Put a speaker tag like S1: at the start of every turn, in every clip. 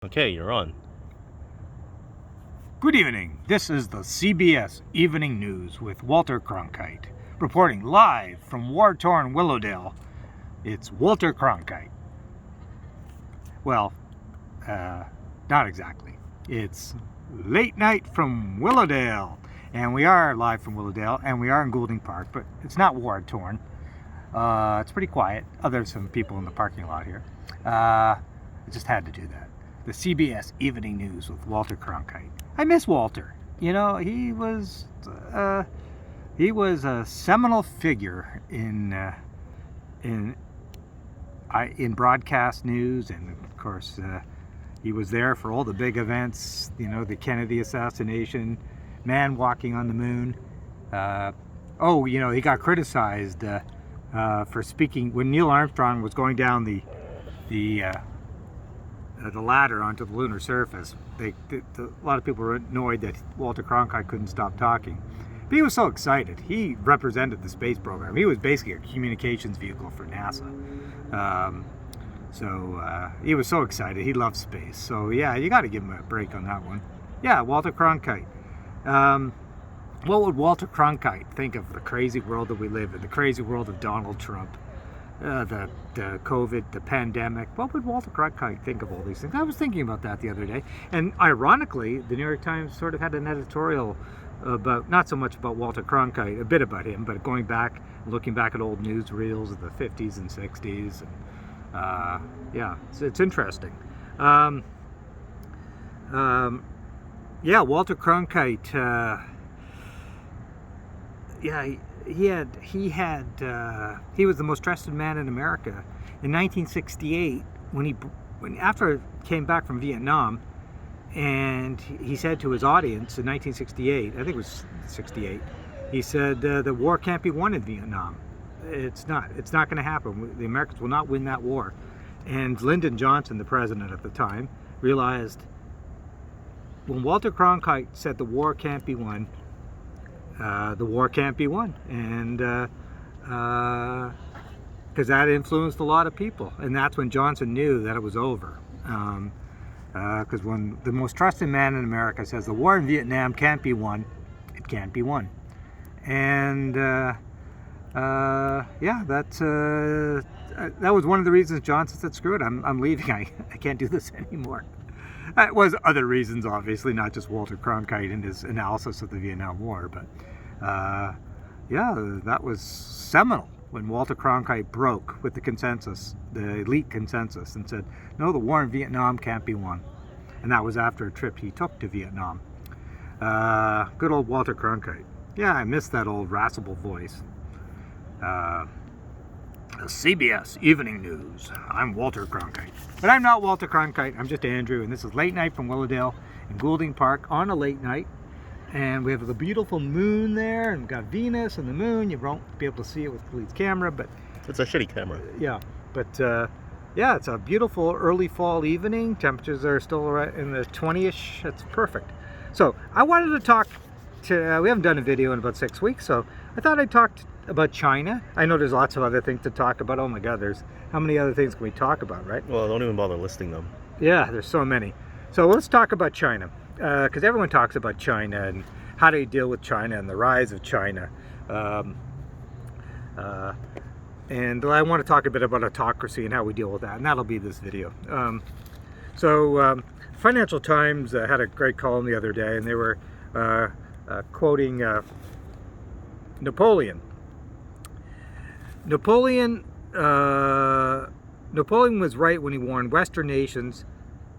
S1: Okay, you're on.
S2: Good evening. This is the CBS Evening News with Walter Cronkite, reporting live from war-torn Willowdale. It's Walter Cronkite. Well, not exactly. It's late night from Willowdale, and we are live from Willowdale, and we are in Goulding Park, but it's not war-torn. It's pretty quiet. There's some people in the parking lot here. I just had to do that. The CBS Evening News with Walter Cronkite. I miss Walter. You know, he was a seminal figure in broadcast news, and of course he was there for all the big events. You know, the Kennedy assassination, man walking on the moon. He got criticized for speaking when Neil Armstrong was going down the ladder onto the lunar surface. A lot of people were annoyed that Walter Cronkite couldn't stop talking. But he was so excited. He represented the space program. He was basically a communications vehicle for NASA. He was so excited. He loved space. So yeah, you got to give him a break on that one. Yeah, Walter Cronkite. What would Walter Cronkite think of the crazy world that we live in, the crazy world of Donald Trump? The COVID, the pandemic. What would Walter Cronkite think of all these things? I was thinking about that the other day. And ironically, the New York Times sort of had an editorial about, not so much about Walter Cronkite, a bit about him, but looking back at old newsreels of the 50s and 60s. And, it's interesting. Walter Cronkite, he was the most trusted man in America in 1968 after he came back from Vietnam, and he said to his audience in 1968, I think it was 68, he said the war can't be won in Vietnam. It's not going to happen. The Americans will not win that war. And Lyndon Johnson, the president at the time, realized when Walter Cronkite said the war can't be won, the war can't be won, and because that influenced a lot of people, and that's when Johnson knew that it was over. Because when the most trusted man in America says the war in Vietnam can't be won, it can't be won. And that was one of the reasons Johnson said, "Screw it, I'm leaving. I can't do this anymore." It was other reasons, obviously, not just Walter Cronkite and his analysis of the Vietnam War, but that was seminal when Walter Cronkite broke with the consensus, the elite consensus, and said, no, the war in Vietnam can't be won. And that was after a trip he took to Vietnam. Good old Walter Cronkite. Yeah, I miss that old irascible voice. The CBS Evening News. I'm Walter Cronkite. But I'm not Walter Cronkite. I'm just Andrew, and this is Late Night from Willowdale in Goulding Park on a late night. And we have the beautiful moon there, and we've got Venus and the moon. You won't be able to see it with Khalid's camera, but...
S1: It's a shitty camera.
S2: Yeah, but it's a beautiful early fall evening. Temperatures are still right in the 20-ish. It's perfect. So I wanted to talk we haven't done a video in about 6 weeks, so I thought I'd talk about China. I know there's lots of other things to talk about. Oh my God, how many other things can we talk about, right?
S1: Well, don't even bother listing them.
S2: Yeah, there's so many. So let's talk about China, because everyone talks about China and how do you deal with China and the rise of China. And I want to talk a bit about autocracy and how we deal with that, and that'll be this video. Financial Times had a great column the other day, and they were quoting Napoleon. Napoleon was right when he warned Western nations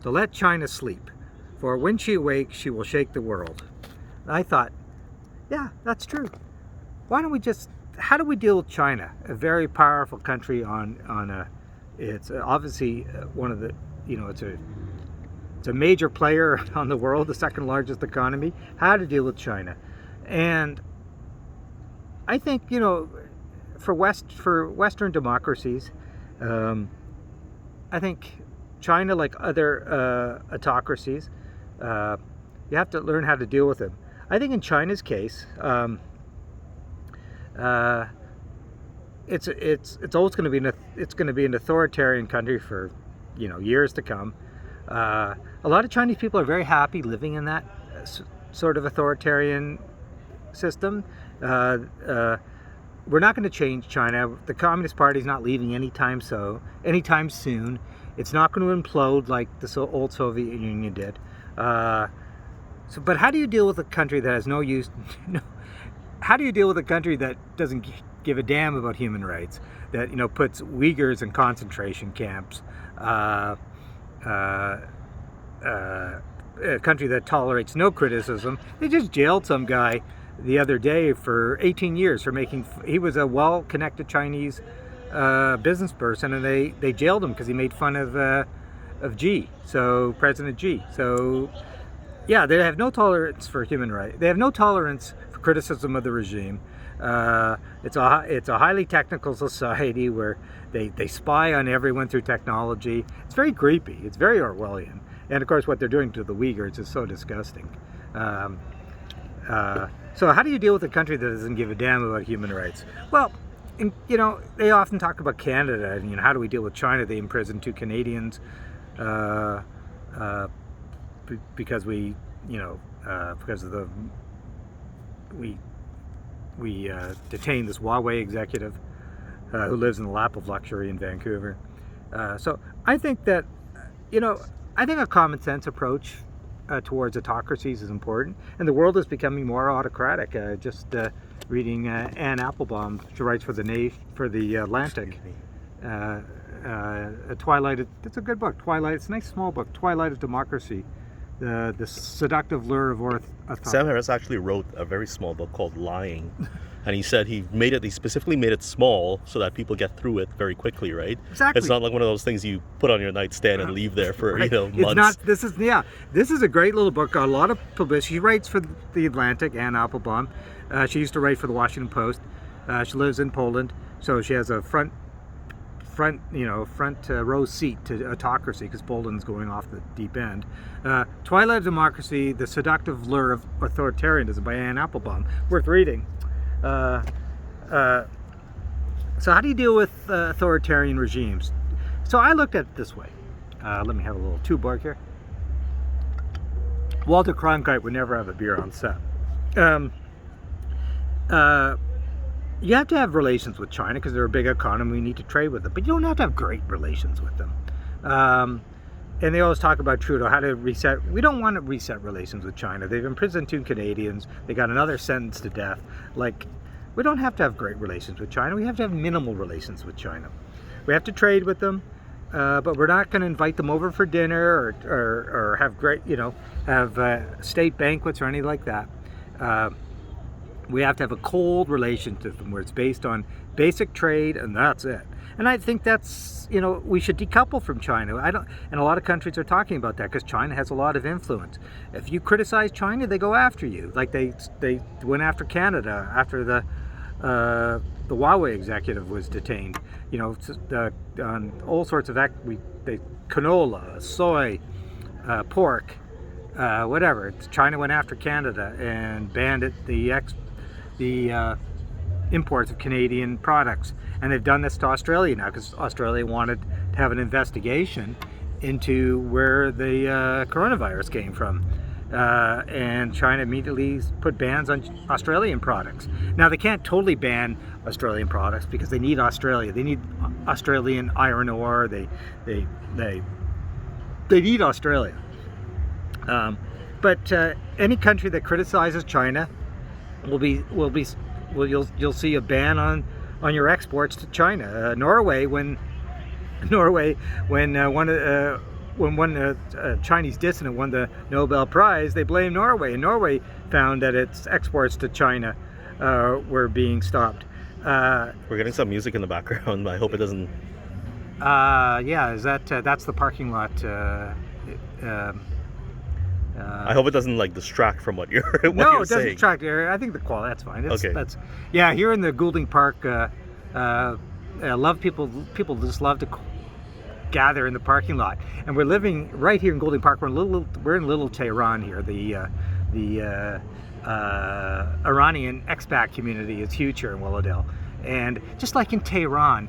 S2: to let China sleep, for when she awakes, she will shake the world. I thought, yeah, that's true. Why don't we how do we deal with China, a very powerful country it's obviously one of the, it's a major player on the world, the second largest economy. How to deal with China. And I think, for Western democracies, I think China, like other autocracies, you have to learn how to deal with them. I think in China's case, it's always going to be an authoritarian country for years to come. A lot of Chinese people are very happy living in that sort of authoritarian system. We're not going to change China. The Communist Party is not leaving anytime soon. It's not going to implode like the old Soviet Union did. But how do you deal with a country that has no use? How do you deal with a country that doesn't give a damn about human rights? That puts Uyghurs in concentration camps. A country that tolerates no criticism. They just jailed some guy the other day for 18 years for he was a well-connected Chinese business person, and they jailed him because he made fun of Xi, so President Xi. So yeah, they have no tolerance for human rights. They have no tolerance for criticism of the regime. It's a highly technical society where they spy on everyone through technology. It's very creepy. It's very Orwellian. And of course, what they're doing to the Uyghurs is so disgusting. So how do you deal with a country that doesn't give a damn about human rights? Well, they often talk about Canada, and how do we deal with China? They imprisoned 2 Canadians because we detained this Huawei executive who lives in the lap of luxury in Vancouver. So I think that I think a common sense approach towards autocracies is important, and the world is becoming more autocratic. Just reading Anne Applebaum, she writes for the Atlantic. Twilight. It's a good book. Twilight. It's a nice small book. Twilight of Democracy. The seductive lure of authority.
S1: Sam Harris actually wrote a very small book called Lying, and he said he specifically made it small so that people get through it very quickly, right?
S2: Exactly.
S1: It's not like one of those things you put on your nightstand and leave there for
S2: right.
S1: months.
S2: It's not. This is a great little book. Got a lot of publicity. She writes for the Atlantic. Anne Applebaum. She used to write for the Washington Post. She lives in Poland, so she has a front row seat to autocracy because Poland's going off the deep end. Twilight of Democracy: The Seductive Lure of Authoritarianism by Anne Applebaum. Worth reading. So how do you deal with authoritarian regimes? So I looked at it this way. Let me have a little Tuborg here. Walter Cronkite would never have a beer on set. You have to have relations with China because they're a big economy. We need to trade with them, but you don't have to have great relations with them. And they always talk about Trudeau, how to reset. We don't want to reset relations with China. They've imprisoned 2 Canadians. They got another sentenced to death. We don't have to have great relations with China. We have to have minimal relations with China. We have to trade with them, but we're not going to invite them over for dinner or have state banquets or anything like that. We have to have a cold relationship with them where it's based on basic trade, and that's it. And I think that's, we should decouple from China. And a lot of countries are talking about that because China has a lot of influence. If you criticize China, they go after you. Like they went after Canada after the Huawei executive was detained. On all sorts of canola, soy, pork, whatever. China went after Canada and banned the imports of Canadian products, and they've done this to Australia now because Australia wanted to have an investigation into where the coronavirus came from, and China immediately put bans on Australian products. Now they can't totally ban Australian products because they need Australia. They need Australian iron ore. They need Australia. But any country that criticizes China you'll see a ban on your exports to China. Norway, when one Chinese dissident won the Nobel Prize, they blamed Norway, and Norway found that its exports to China were being stopped.
S1: We're getting some music in the background. I hope it doesn't.
S2: Yeah, that's the parking lot.
S1: I hope it doesn't distract from what you're saying.
S2: No, it doesn't distract. I think the quality, that's fine. Okay. Here in the Goulding Park, I love people just love to gather in the parking lot. And we're living right here in Goulding Park. We're in Little Tehran here. The Iranian expat community is huge here in Willowdale. And just like in Tehran,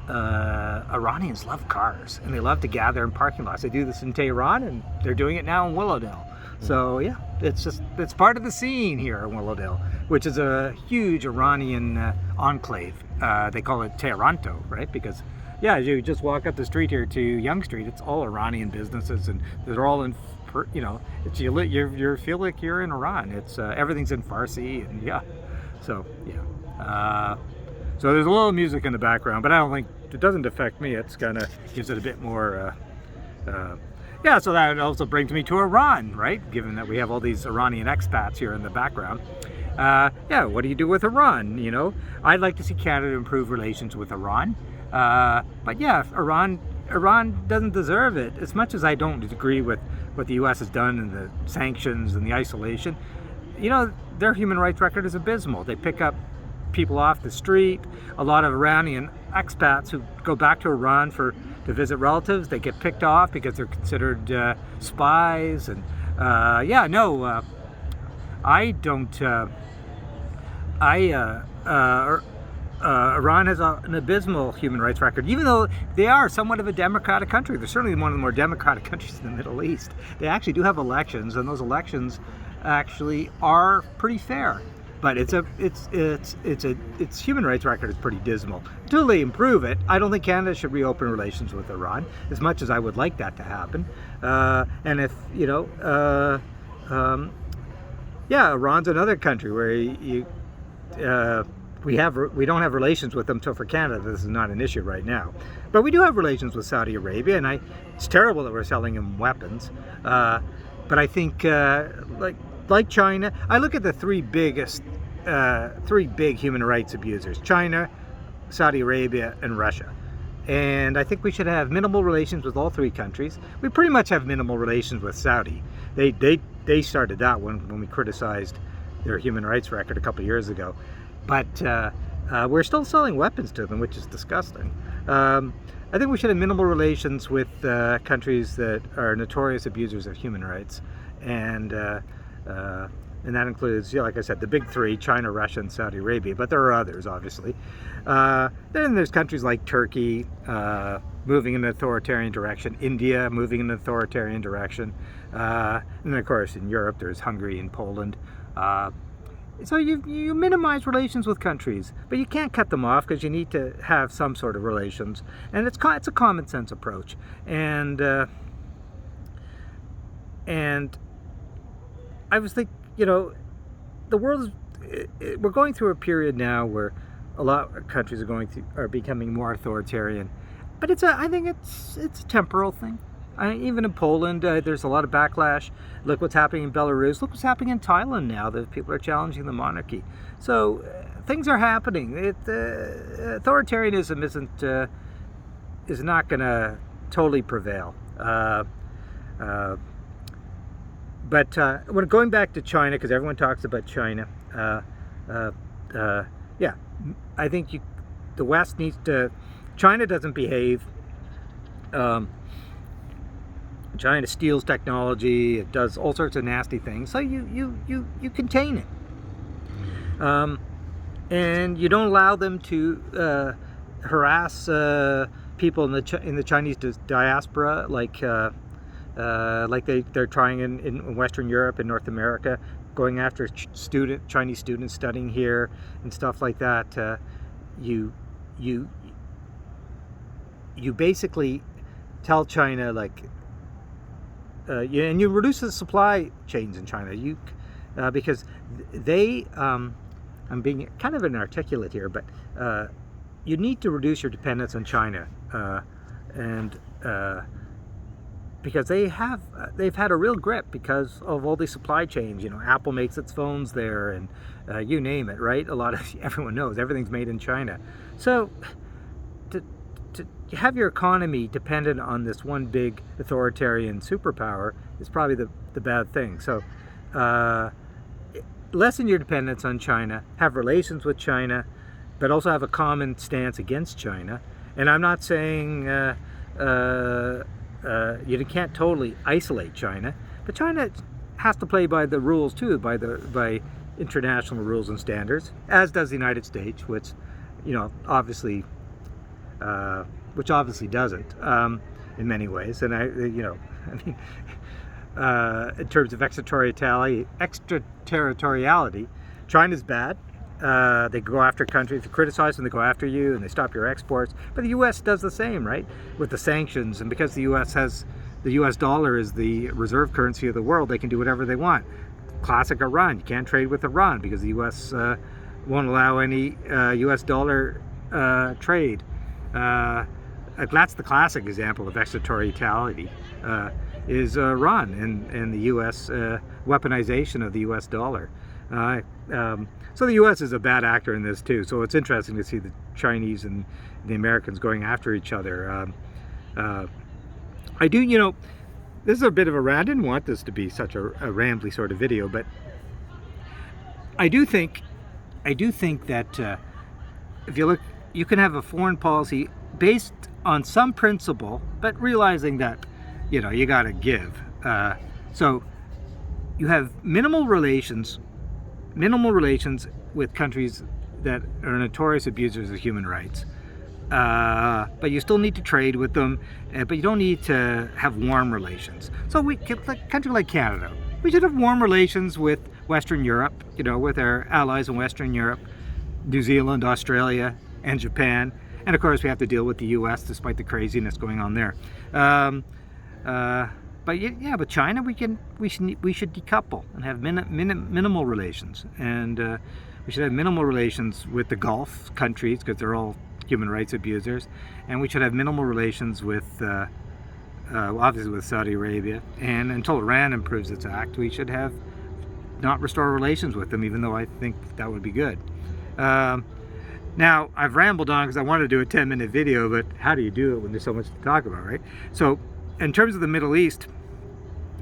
S2: Iranians love cars, and they love to gather in parking lots. They do this in Tehran, and they're doing it now in Willowdale. So yeah, it's part of the scene here in Willowdale, which is a huge Iranian enclave. They call it Tehranto, right? Because yeah, you just walk up the street here to Yonge Street, it's all Iranian businesses, and they're all in, you know, it's you feel like you're in Iran. It's everything's in Farsi, and yeah, so yeah. So there's a little music in the background, but I don't think it doesn't affect me. It's kind of gives it a bit more. Yeah, so that also brings me to Iran, right? Given that we have all these Iranian expats here in the background. Yeah, what do you do with Iran? You know, I'd like to see Canada improve relations with Iran. But yeah, if Iran doesn't deserve it. As much as I don't agree with what the U.S. has done and the sanctions and the isolation, you know, their human rights record is abysmal. They pick up people off the street. A lot of Iranian expats who go back to Iran to visit relatives, they get picked off because they're considered spies. And yeah, no, I don't. Iran has an abysmal human rights record, even though they are somewhat of a democratic country. They're certainly one of the more democratic countries in the Middle East. They actually do have elections, and those elections actually are pretty fair. But its human rights record is pretty dismal. Until they improve it, I don't think Canada should reopen relations with Iran, as much as I would like that to happen. And if you know, yeah, Iran's another country where we don't have relations with them. So for Canada, this is not an issue right now. But we do have relations with Saudi Arabia, and it's terrible that we're selling them weapons. But I think like China, I look at the three big human rights abusers: China, Saudi Arabia, and Russia. And I think we should have minimal relations with all three countries. We pretty much have minimal relations with Saudi. They started that when we criticized their human rights record a couple of years ago. But we're still selling weapons to them, which is disgusting. I think we should have minimal relations with countries that are notorious abusers of human rights. And that includes, like I said, the big three: China, Russia, and Saudi Arabia. But there are others, obviously. Then there's countries like Turkey moving in an authoritarian direction, India moving in an authoritarian direction, and then, of course, in Europe, there's Hungary and Poland. So you minimize relations with countries, but you can't cut them off because you need to have some sort of relations. And it's a common sense approach. And I was thinking, you know, the world we're going through a period now where a lot of countries are becoming more authoritarian, but I think it's a temporal thing. Even in Poland, there's a lot of backlash. Look what's happening in Belarus. Look what's happening in Thailand now that people are challenging the monarchy. So things are happening. Authoritarianism is not going to totally prevail. But when going back to China, because everyone talks about China, yeah, I think the West needs to. China doesn't behave. China steals technology. It does all sorts of nasty things. So you contain it, and you don't allow them to harass people in the Chinese diaspora like they're trying in Western Europe and North America, going after Chinese students studying here and stuff like that. You basically tell China and you reduce the supply chains in China. Because they, I'm being kind of inarticulate here, but you need to reduce your dependence on China, because they've had a real grip because of all these supply chains. You know, Apple makes its phones there, and you name it, right? Everyone knows everything's made in China. So to have your economy dependent on this one big authoritarian superpower is probably the bad thing. So lessen your dependence on China, have relations with China, but also have a common stance against China. And I'm not saying you can't totally isolate China, but China has to play by the rules too, by international rules and standards, as does the United States, which, you know, obviously which obviously doesn't in many ways. And in terms of extraterritoriality, China's bad. They go after countries, if you criticize them, they go after you and they stop your exports. But the U.S. does the same, right? With the sanctions, and because the U.S. dollar is the reserve currency of the world, they can do whatever they want. Classic Iran, you can't trade with Iran because the U.S. Won't allow any U.S. dollar trade. That's the classic example of extraterritoriality, is Iran and the U.S. Weaponization of the U.S. dollar. So the U.S. is a bad actor in this too. So it's interesting to see the Chinese and the Americans going after each other. I do, this is a bit of a rant. I didn't want this to be such a rambly sort of video, but I do think that if you look, you can have a foreign policy based on some principle, but realizing that, you got to give. So you have minimal relations with countries that are notorious abusers of human rights. But you still need to trade with them, but you don't need to have warm relations. So a country like Canada, we should have warm relations with Western Europe, with our allies in Western Europe, New Zealand, Australia, and Japan. And of course we have to deal with the US despite the craziness going on there. But China, we should decouple and have minimal relations, and we should have minimal relations with the Gulf countries because they're all human rights abusers, and we should have minimal relations with, obviously, with Saudi Arabia. And until Iran improves its act, we should have not restore relations with them, even though I think that would be good. Now I've rambled on because I wanted to do a 10-minute video, but how do you do it when there's so much to talk about, right? So, in terms of the Middle East,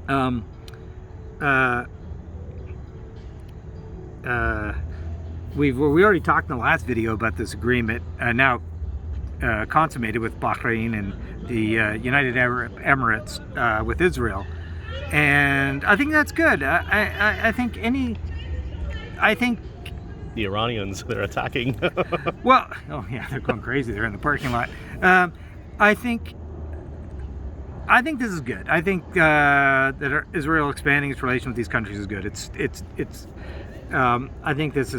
S2: we already talked in the last video about this agreement now consummated with Bahrain and the United Arab Emirates with Israel, and I think that's good. I think
S1: the Iranians, they're attacking.
S2: Well, oh yeah, they're going crazy. They're in the parking lot. I think this is good. I think that Israel expanding its relation with these countries is good. I think this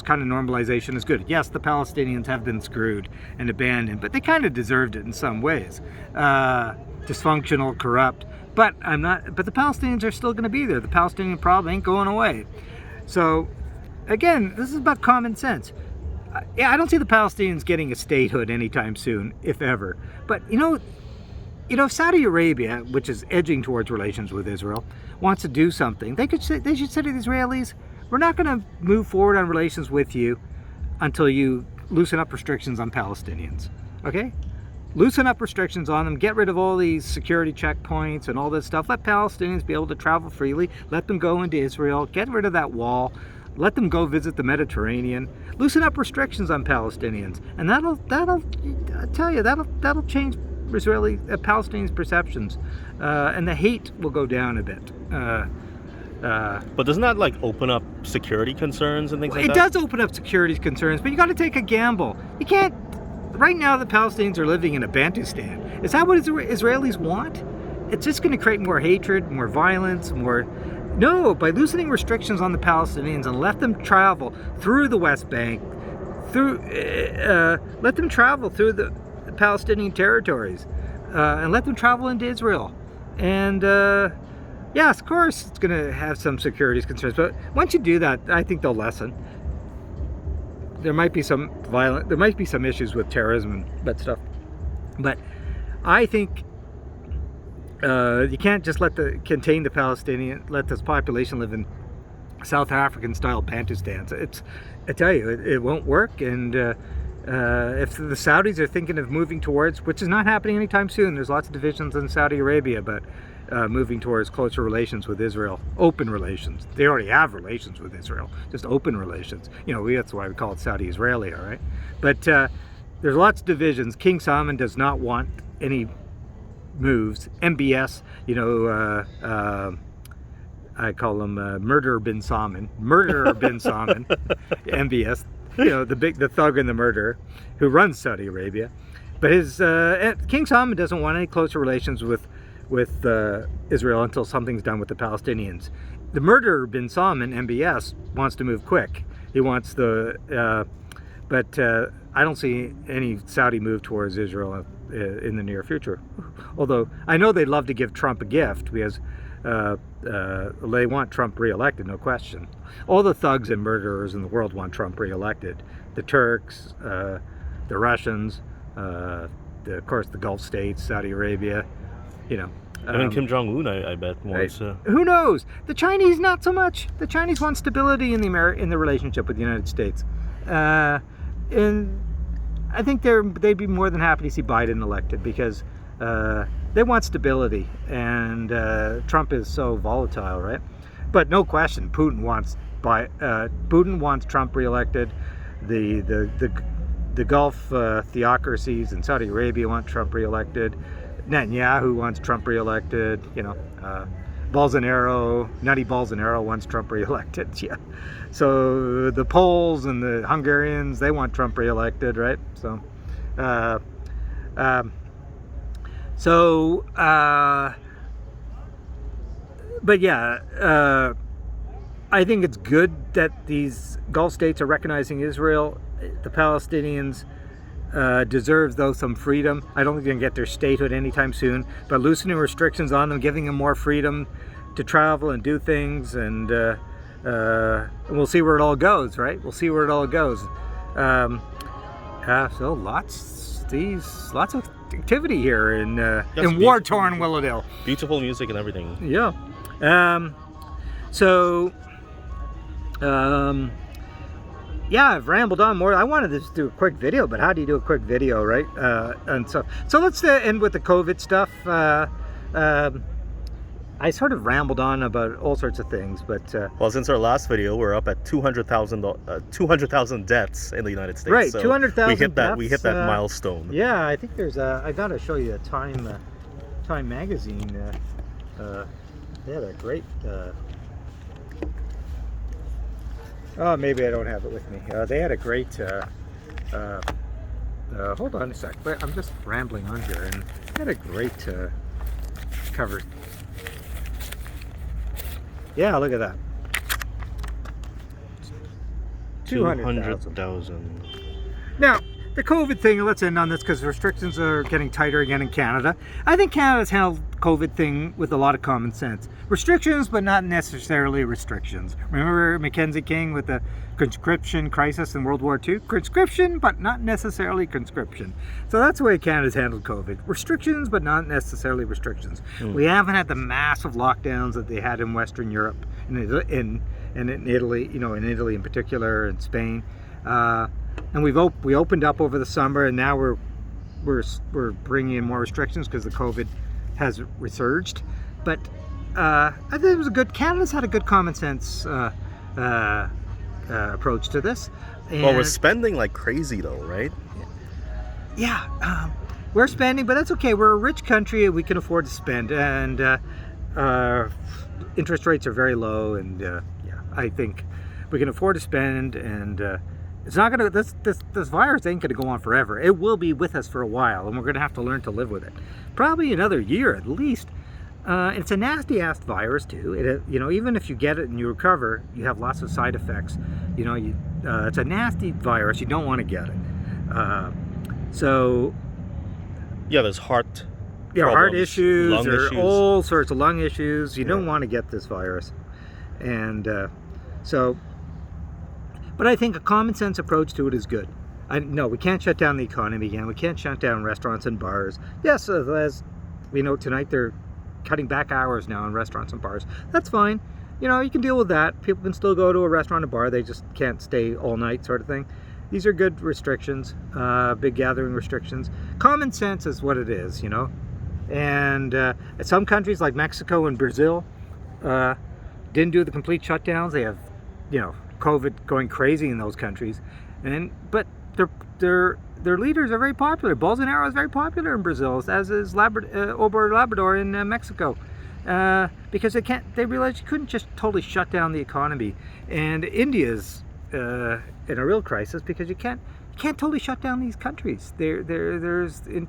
S2: kind of normalization is good. Yes, the Palestinians have been screwed and abandoned, but they kind of deserved it in some ways. Dysfunctional, corrupt, but But the Palestinians are still going to be there. The Palestinian problem ain't going away. So, again, this is about common sense. I don't see the Palestinians getting a statehood anytime soon, if ever. But if Saudi Arabia, which is edging towards relations with Israel, wants to do something, they should say to the Israelis, we're not going to move forward on relations with you until you loosen up restrictions on Palestinians. Okay? Loosen up restrictions on them, get rid of all these security checkpoints and all this stuff. Let Palestinians be able to travel freely. Let them go into Israel. Get rid of that wall. Let them go visit the Mediterranean. Loosen up restrictions on Palestinians. And that'll I tell you, that'll change Palestinians' perceptions, and the hate will go down a bit.
S1: But doesn't that open up security concerns and things like that?
S2: It does open up security concerns, but you got to take a gamble. You can't. Right now, the Palestinians are living in a Bantustan. Is that what Israelis want? It's just going to create more hatred, more violence, more. No, by loosening restrictions on the Palestinians and let them travel through the West Bank, let them travel through the Palestinian territories, and let them travel into Israel. And yes, of course, it's going to have some security concerns, but once you do that, I think they'll lessen. There might be some issues with terrorism and that stuff, but I think you can't just let this population live in South African style Bantustans. I tell you, it won't work. And if the Saudis are thinking of moving towards, which is not happening anytime soon, there's lots of divisions in Saudi Arabia, but moving towards closer relations with Israel, open relations. They already have relations with Israel, just open relations. That's why we call it Saudi-Israeli, all right? But there's lots of divisions. King Salman does not want any moves. MBS, I call him Murderer bin Salman. MBS. the thug and the murderer who runs Saudi Arabia. But King Salman doesn't want any closer relations with Israel until something's done with the Palestinians. The murderer bin Salman, MBS, wants to move quick. He wants but I don't see any Saudi move towards Israel in the near future. Although I know they'd love to give Trump a gift because they want Trump re-elected, no question. All the thugs and murderers in the world want Trump re-elected. The Turks, the Russians, of course the Gulf states, Saudi Arabia,
S1: And Kim Jong-un, I bet, wants...
S2: Right. Who knows? The Chinese, not so much. The Chinese want stability in the relationship with the United States. And I think they'd be more than happy to see Biden elected because they want stability. And Trump is so volatile, right? But no question, Putin wants Trump reelected. The Gulf theocracies in Saudi Arabia want Trump reelected. Netanyahu wants Trump reelected. Nutty Bolsonaro wants Trump reelected. Yeah. So the Poles and the Hungarians, they want Trump reelected, right? So, but yeah, I think it's good that these Gulf states are recognizing Israel. The Palestinians deserves, though, some freedom. I don't think they're going to get their statehood anytime soon, but loosening restrictions on them, giving them more freedom to travel and do things, and we'll see where it all goes, right? We'll see where it all goes. So lots of activity here in war-torn Willowdale.
S1: Beautiful music and everything.
S2: Yeah. Yeah, I've rambled on more. I wanted to just do a quick video, but how do you do a quick video, right? And so let's end with the COVID stuff. I sort of rambled on about all sorts of things, but
S1: well, since our last video, we're up at 200,000 deaths in the United States.
S2: Right,
S1: so
S2: 200,000.
S1: We hit that milestone.
S2: Yeah, I think there's I gotta show you a Time magazine. They had a great. Oh, maybe I don't have it with me. They had a great. Hold on a sec. I'm just rambling on here, and they had a great cover. Yeah, look at that.
S1: 200,000.
S2: Now, the COVID thing, let's end on this because restrictions are getting tighter again in Canada. I think Canada's handled COVID thing with a lot of common sense. Restrictions, but not necessarily restrictions. Remember Mackenzie King with the conscription crisis in World War II? Conscription, but not necessarily conscription. So that's the way Canada's handled COVID. Restrictions, but not necessarily restrictions. We haven't had the massive lockdowns that they had in Western Europe, and in Italy, in Italy in particular, and Spain. And we opened up over the summer, and now we're bringing in more restrictions because the COVID has resurged. But I think it was Canada's had a good common sense approach to this. And
S1: well, we're spending like crazy though, right?
S2: Yeah, we're spending, but that's okay. We're a rich country, and we can afford to spend, and interest rates are very low, and I think we can afford to spend, and it's not gonna. This virus ain't gonna go on forever. It will be with us for a while, and we're gonna have to learn to live with it. Probably another year at least. It's a nasty ass virus too. Even if you get it and you recover, you have lots of side effects. It's a nasty virus. You don't want to get it.
S1: There's heart.
S2: Heart issues,
S1: lung
S2: or
S1: issues.
S2: all sorts of lung issues. You don't want to get this virus, and But I think a common sense approach to it is good. No, we can't shut down the economy again. We can't shut down restaurants and bars. Yes, as we know tonight, they're cutting back hours now in restaurants and bars. That's fine. You can deal with that. People can still go to a restaurant or bar. They just can't stay all night, sort of thing. These are good restrictions, big gathering restrictions. Common sense is what it is, And some countries like Mexico and Brazil didn't do the complete shutdowns. They have, COVID going crazy in those countries, but their leaders are very popular. Bolsonaro is very popular in Brazil, as is Labrador in Mexico, because they realized you couldn't just totally shut down the economy. And India's in a real crisis, because you can't totally shut down these countries. There's a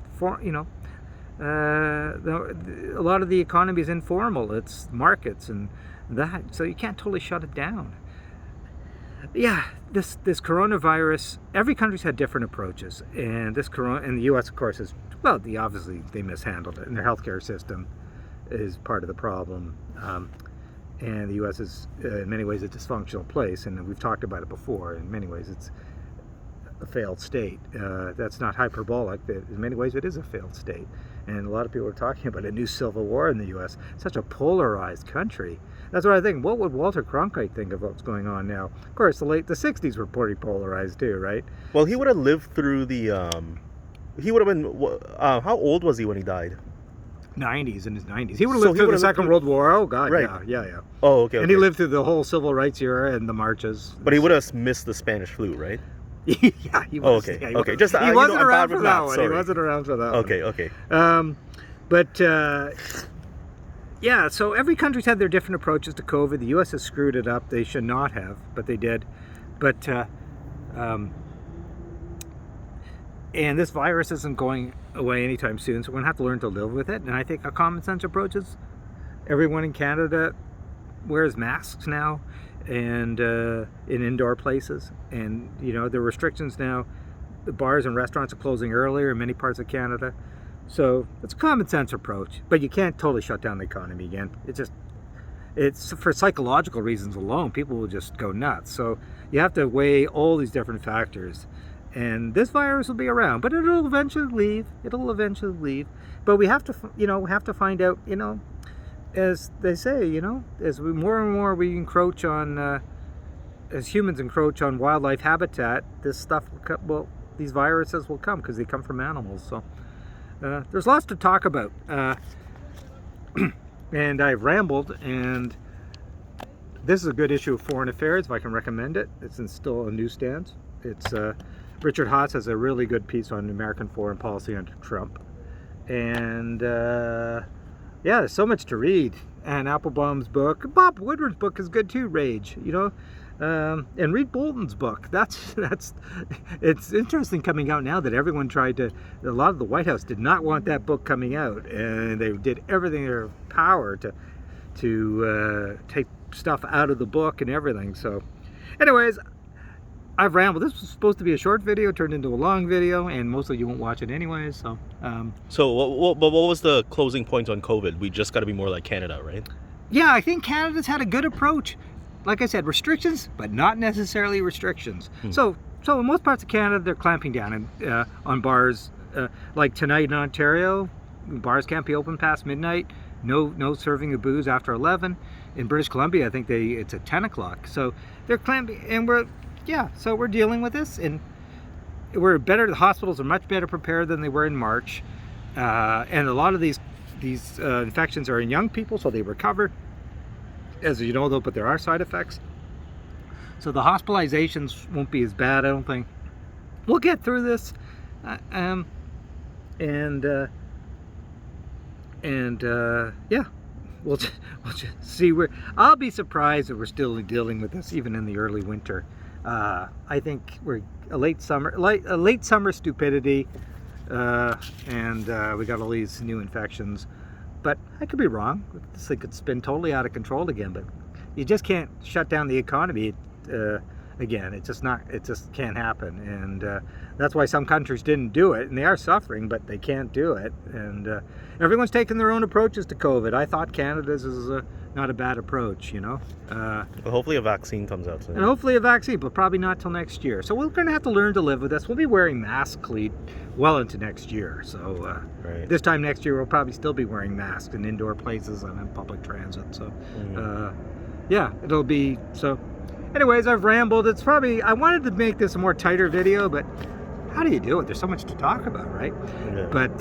S2: lot of the economy is informal. It's markets and that, so you can't totally shut it down. Yeah, this coronavirus, every country's had different approaches, and and the U.S. of course is, well, obviously they mishandled it, and their healthcare system is part of the problem. And the U.S. is in many ways a dysfunctional place, and we've talked about it before. In many ways, it's a failed state. That's not hyperbolic. In many ways, it is a failed state. And a lot of people are talking about a new civil war in the U.S. Such a polarized country. That's what I think. What would Walter Cronkite think of what's going on now? Of course, the 60s were pretty polarized too, right?
S1: Well, he would have lived through the. He would have been. How old was he when he died?
S2: 90s, in his 90s. He would have lived through the Second World War. Oh God,
S1: right.
S2: Yeah.
S1: Oh, okay.
S2: And he lived through the whole civil rights era and the marches.
S1: But he would have missed the Spanish flu, right?
S2: Yeah, he was.
S1: Oh, okay.
S2: Yeah, he
S1: Okay.
S2: Was.
S1: Just
S2: he wasn't around for that
S1: math,
S2: one.
S1: sorry.
S2: He wasn't around for that one.
S1: Okay.
S2: But yeah, so every country's had their different approaches to COVID. The U.S. has screwed it up. They should not have, but they did. But and this virus isn't going away anytime soon, so we're going to have to learn to live with it. And I think a common sense approach is everyone in Canada wears masks now, and in indoor places. And, the restrictions now, the bars and restaurants are closing earlier in many parts of Canada. So it's a common sense approach, but you can't totally shut down the economy again. It's for psychological reasons alone. People will just go nuts. So you have to weigh all these different factors. And this virus will be around, but it'll eventually leave. But we have to, find out, as they say, as more and more we encroach on, as humans encroach on wildlife habitat, these viruses will come because they come from animals. So there's lots to talk about. And I've rambled, and this is a good issue of Foreign Affairs, if I can recommend it. It's still on newsstands. It's Richard Haas has a really good piece on American foreign policy under Trump. And there's so much to read. And Applebaum's book, Bob Woodward's book is good too, Rage, and read Bolton's book. It's interesting coming out now that everyone a lot of the White House did not want that book coming out, and they did everything in their power to take stuff out of the book and everything. So anyways, I've rambled. This was supposed to be a short video, turned into a long video, and mostly you won't watch it anyways. So,
S1: what was the closing point on COVID? We just got to be more like Canada, right?
S2: Yeah, I think Canada's had a good approach. Like I said, restrictions, but not necessarily restrictions. So in most parts of Canada, they're clamping down on bars. Like tonight in Ontario, bars can't be open past midnight. No serving of booze after 11. In British Columbia, I think it's at 10 o'clock. So they're clamping, and so we're dealing with this, and we're better. The hospitals are much better prepared than they were in March, and a lot of these infections are in young people, so they recover, as you know, though. But there are side effects, so the hospitalizations won't be as bad, I don't think. We'll get through this, we'll just see where. I'll be surprised if we're still dealing with this even in the early winter. I think we're a late summer stupidity, and we got all these new infections. But I could be wrong. This thing could spin totally out of control again. But you just can't shut down the economy again. It just can't happen. And that's why some countries didn't do it, and they are suffering, but they can't do it. And everyone's taking their own approaches to COVID. I thought Canada's is not a bad approach,
S1: Well, hopefully a vaccine comes out soon.
S2: And hopefully a vaccine, but probably not till next year. So we're going to have to learn to live with this. We'll be wearing masks well into next year. So
S1: right.
S2: This time next year, we'll probably still be wearing masks in indoor places and in public transit. So, it'll be so. Anyways, I've rambled. I wanted to make this a more tighter video, but how do you do it? There's so much to talk about, right?
S1: Yeah.
S2: But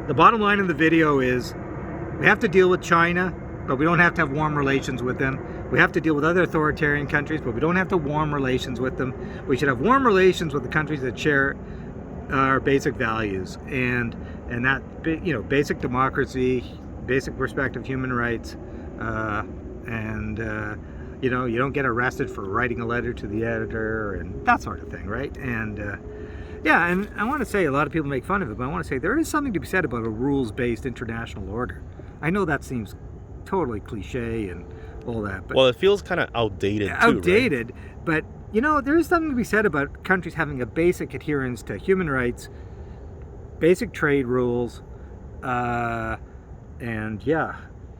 S2: the bottom line of the video is we have to deal with China, but we don't have to have warm relations with them. We have to deal with other authoritarian countries, but we don't have to warm relations with them. We should have warm relations with the countries that share our basic values, and that, basic democracy, basic respect of human rights, and you know, you don't get arrested for writing a letter to the editor and that sort of thing, right? And yeah, and I want to say, a lot of people make fun of it, but I want to say there is something to be said about a rules-based international order. I know that seems totally cliche and all that, but
S1: Well, it feels kind of outdated too,
S2: outdated, but you know, there is something to be said about countries having a basic adherence to human rights, basic trade rules, and yeah,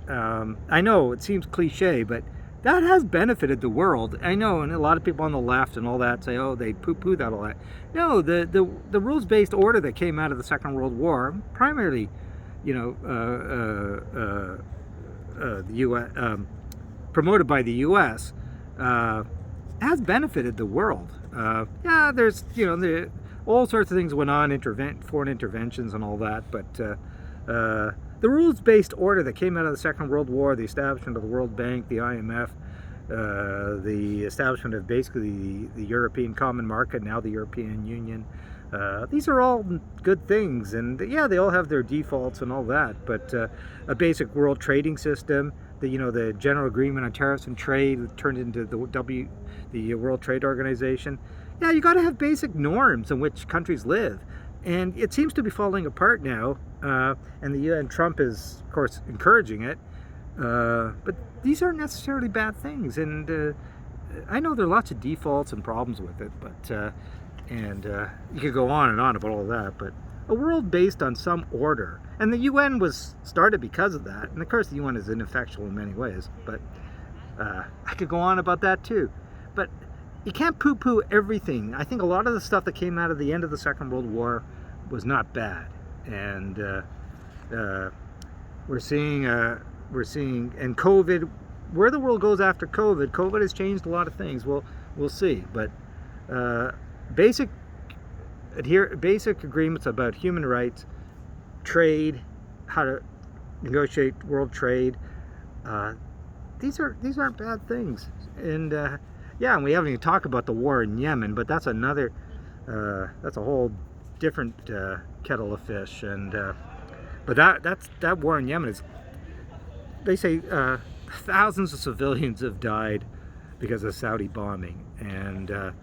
S2: I know it seems cliche, but that has benefited the world. I know, and a lot of people on the left and all that say, oh, they poo-poo that all that. No, the rules-based order that came out of the Second World War, primarily, you know, the U.S. Promoted by the U.S., has benefited the world. Yeah, there's, you know, all sorts of things went on, foreign interventions and all that, but the rules-based order that came out of the Second World War, the establishment of the World Bank, the IMF, the establishment of basically the European Common Market, now the European Union, these are all good things, and yeah, they all have their defaults and all that, but a basic world trading system, the General Agreement on Tariffs and Trade turned into the World Trade Organization. Yeah, you got to have basic norms in which countries live, and it seems to be falling apart now. And Trump is, of course, encouraging it. But these aren't necessarily bad things, and I know there are lots of defaults and problems with it. But you could go on and on about all that. But a world based on some order, and the UN was started because of that. And of course, the UN is ineffectual in many ways. But I could go on about that too. But you can't poo-poo everything. I think a lot of the stuff that came out of the end of the Second World War was not bad. And we're seeing, and COVID, where the world goes after COVID has changed a lot of things. We'll see. But basic agreements about human rights, trade, how to negotiate world trade. These aren't bad things. And yeah, and we haven't even talked about the war in Yemen, but that's another. That's a whole different kettle of fish, and but that war in Yemen is, they say, thousands of civilians have died because of Saudi bombing, and a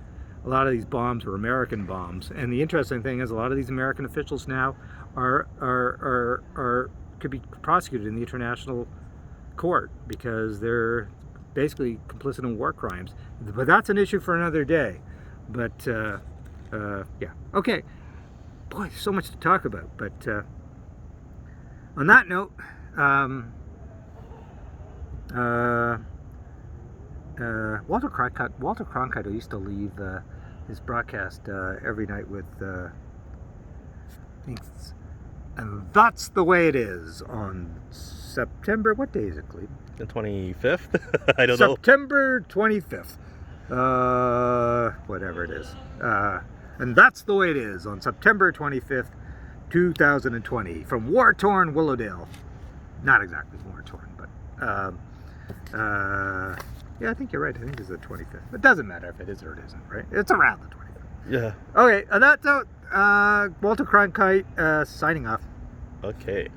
S2: lot of these bombs were American bombs. And the interesting thing is, a lot of these American officials now could be prosecuted in the international court because they're basically complicit in war crimes. But that's an issue for another day. But yeah, okay. Boy, so much to talk about. But on that note, Walter Cronkite used to leave his broadcast every night with things, and that's the way it is on September. What day is it, Cleve?
S1: The 25th? I don't know.
S2: September 25th. Whatever it is. And that's the way it is on September 25th, 2020, from war-torn Willowdale. Not exactly war-torn, but yeah, I think you're right. I think it's the 25th. It doesn't matter if it is or it isn't, right? It's around the 25th.
S1: Yeah.
S2: Okay, on that note, Walter Cronkite signing off.
S1: Okay.